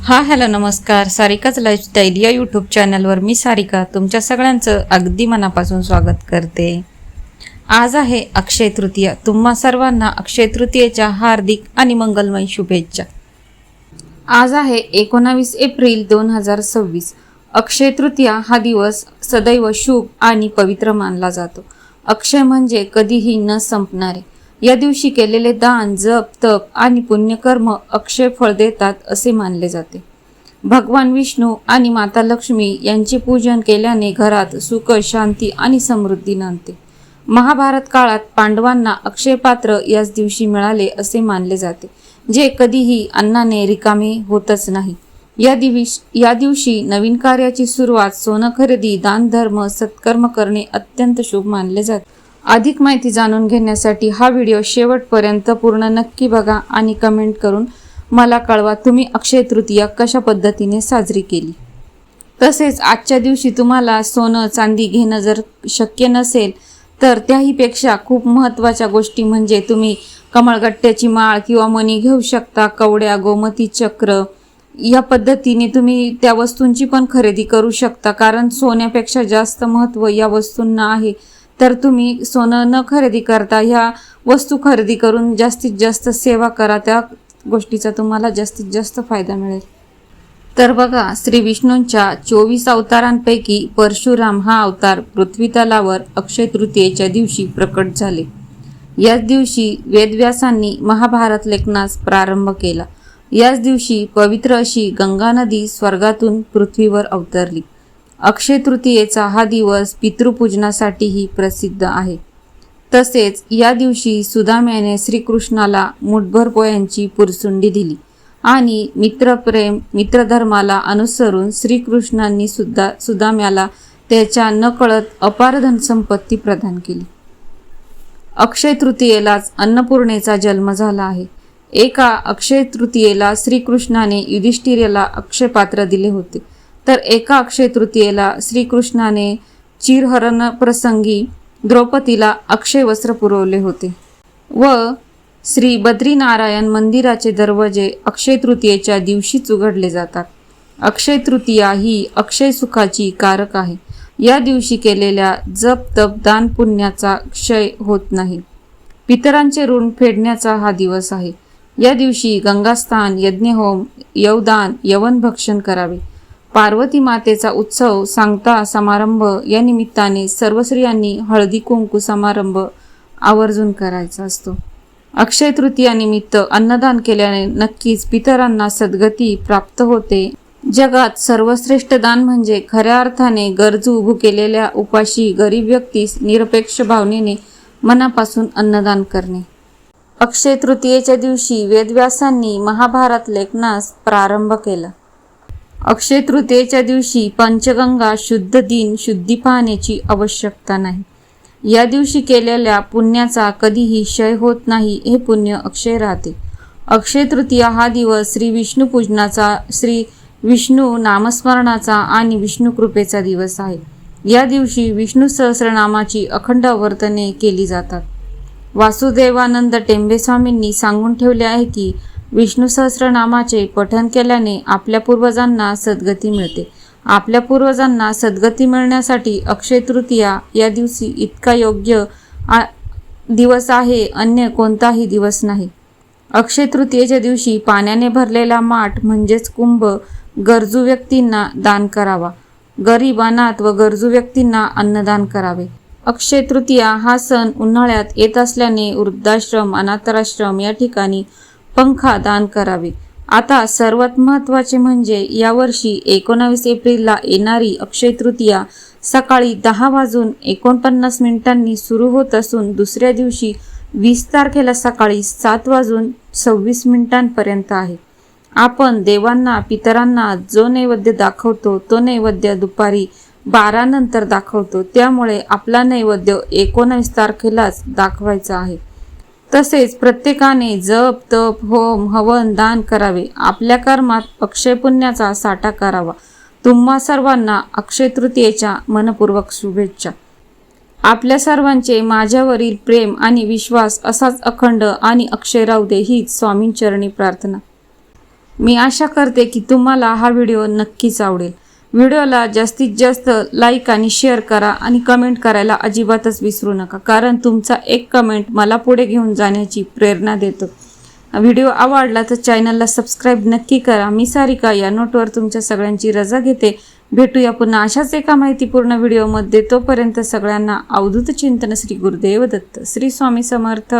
Hello नमस्कार. सारिकाच lifestyle या YouTube चॅनलवर मी सारिका तुमच्या सगळ्यांचं अगदी मनापासून स्वागत करते. आज आहे अक्षय तृतीया. तुम्हा सर्वांना अक्षय तृतीयेच्या हार्दिक आणि मंगलमय शुभेच्छा. आज आहे 19 एप्रिल 2026. अक्षय तृतीया हा दिवस सदैव शुभ आणि पवित्र मानला जातो. अक्षय म्हणजे कधीही न संपणारे. या दिवशी केलेले दान, जप, तप आणि पुण्यकर्म अक्षय फळ देतात असे मानले जाते. भगवान विष्णू आणि माता लक्ष्मी यांचे पूजन केल्याने घरात सुख, शांती आणि समृद्धी नांदते. महाभारत काळात पांडवांना अक्षय पात्र याच दिवशी मिळाले असे मानले जाते, जे कधीही अन्नाने रिकामे होतच नाही. या दिवशी नवीन कार्याची सुरुवात, सोनं खरेदी, दान धर्म, सत्कर्म करणे अत्यंत शुभ मानले जाते. अधिक माहिती जाणून घेण्यासाठी हा व्हिडिओ शेवटपर्यंत पूर्ण नक्की बघा आणि कमेंट करून मला कळवा तुम्ही अक्षय तृतीया कशा पद्धतीने साजरी केली. तसेच आजच्या दिवशी तुम्हाला सोनं चांदी घेणं जर शक्य नसेल तर त्याहीपेक्षा खूप महत्त्वाच्या गोष्टी म्हणजे तुम्ही कमळगट्ट्याची माळ किंवा मणी घेऊ शकता. कवड्या, गोमती चक्र या पद्धतीने तुम्ही त्या वस्तूंची पण खरेदी करू शकता, कारण सोन्यापेक्षा जास्त महत्त्व या वस्तूंना आहे. तर तुम्ही सोनं न खरेदी करता ह्या वस्तू खरेदी करून जास्तीत जास्त सेवा करा, त्या गोष्टीचा तुम्हाला जास्तीत जास्त फायदा मिळेल. तर बघा, श्री विष्णूंच्या 24 अवतारांपैकी परशुराम हा अवतार पृथ्वी तलावर अक्षय तृतीयेच्या दिवशी प्रकट झाले. याच दिवशी वेदव्यासांनी महाभारत लेखनास प्रारंभ केला. याच दिवशी पवित्र अशी गंगा नदी स्वर्गातून पृथ्वीवर अवतरली. अक्षय तृतीयेचा हा दिवस पितृपूजनासाठीही प्रसिद्ध आहे. तसेच या दिवशी सुदाम्याने श्रीकृष्णाला मुठभर पोळ्यांची पुरसुंडी दिली आणि मित्रधर्माला अनुसरून श्रीकृष्णांनी सुद्धा सुदाम्याला त्याच्या नकळत अपार धनसंपत्ती प्रदान केली. अक्षय तृतीयेलाच अन्नपूर्णेचा जन्म झाला आहे. एका अक्षय तृतीयेला श्रीकृष्णाने युधिष्ठिराला अक्षय पात्र दिले होते, तर एका अक्षय तृतीयेला श्रीकृष्णाने चिरहरण प्रसंगी द्रौपदीला अक्षय वस्त्र पुरवले होते. व श्री बद्रीनारायण मंदिराचे दरवाजे अक्षय तृतीयेच्या दिवशीच उघडले जातात. अक्षय तृतीया ही अक्षय सुखाची कारक आहे. या दिवशी केलेल्या जप, तप, दान पुण्याचा क्षय होत नाही. पितरांचे ऋण फेडण्याचा हा दिवस आहे. या दिवशी गंगास्नान, यज्ञहोम, यवदान, यवन भक्षण करावे. पार्वती मातेचा उत्सव, सांगता समारंभ या निमित्ताने सर्व स्त्रियांनी हळदी कुंकू समारंभ आवर्जून करायचा असतो. अक्षय तृतीया निमित्त अन्नदान केल्याने नक्कीच पितरांना सद्गती प्राप्त होते. जगात सर्वश्रेष्ठ दान म्हणजे खऱ्या अर्थाने गरजू भुकेलेल्या उपाशी गरीब व्यक्तीस निरपेक्ष भावनेने मनापासून अन्नदान करणे. अक्षय तृतीयेच्या दिवशी वेदव्यासांनी महाभारत लेखनास प्रारंभ केला. अक्षय तृतीयेच्या दिवशी पंचगंगा शुद्ध दिन शुद्धी पाहण्याची आवश्यकता नाही. या दिवशी केलेल्या पुण्याचा कधीही क्षय होत नाही, हे पुण्य अक्षय राहते. अक्षय तृतीया हा दिवस श्री विष्णू पूजनाचा, श्री विष्णू नामस्मरणाचा आणि विष्णू कृपेचा दिवस आहे. या दिवशी विष्णू सहस्रनामाची अखंड आवर्तने केली जातात. वासुदेवानंद टेंबे स्वामींनी सांगून ठेवले आहे की विष्णू सहस्रनामाचे पठण केल्याने आपल्या पूर्वजांना सद्गती मिळते. आपल्या पूर्वजांना सद्गती मिळण्यासाठी अक्षय तृतीया या दिवशी इतका योग्य दिवस आहे, अन्य कोणताही दिवस नाही. अक्षय तृतीयेच्या दिवशी पाण्याने भरलेला माठ म्हणजेच कुंभ गरजू व्यक्तींना दान करावा. गरीब, अनाथ व गरजू व्यक्तींना अन्नदान करावे. अक्षय तृतीया हा सण उन्हाळ्यात येत असल्याने वृद्धाश्रम, अनाथाश्रम या ठिकाणी पंखा दान करावे. आता सर्वात महत्त्वाचे म्हणजे यावर्षी 19 एप्रिलला येणारी अक्षय तृतीया सकाळी 10:49 सुरू होत असून दुसऱ्या दिवशी 20 तारखेला सकाळी 7:26 आहे. आपण देवांना, पितरांना जो नैवेद्य दाखवतो तो नैवेद्य दुपारी 12 नंतर दाखवतो. त्यामुळे आपला नैवेद्य 19 तारखेलाच दाखवायचा आहे. तसेच प्रत्येकाने जप, तप, होम, हवन, दान करावे. आपल्या कर्मात अक्षय पुण्याचा साठा करावा. तुम्हा सर्वांना अक्षय तृतीयेच्या मनपूर्वक शुभेच्छा. आपल्या सर्वांचे माझ्यावरील प्रेम आणि विश्वास असाच अखंड आणि अक्षय राहू दे हीच स्वामींचरणी प्रार्थना. मी आशा करते की तुम्हाला हा व्हिडिओ नक्कीच आवडेल. व्हिडिओला जास्तीत जास्त लाईक आणि शेअर करा आणि कमेंट करायला अजिबातच विसरू नका, कारण तुमचा एक कमेंट मला पुढे घेऊन जाण्याची प्रेरणा देतो. व्हिडिओ आवडला तर चॅनलला सबस्क्राईब नक्की करा. मी सारिका या नोटवर तुमच्या सगळ्यांची रजा घेते. भेटूया पुन्हा अशाच एका माहितीपूर्ण व्हिडिओमध्ये. तोपर्यंत सगळ्यांना अवधूत चिंतन. श्री गुरुदेव दत्त. श्री स्वामी समर्थ.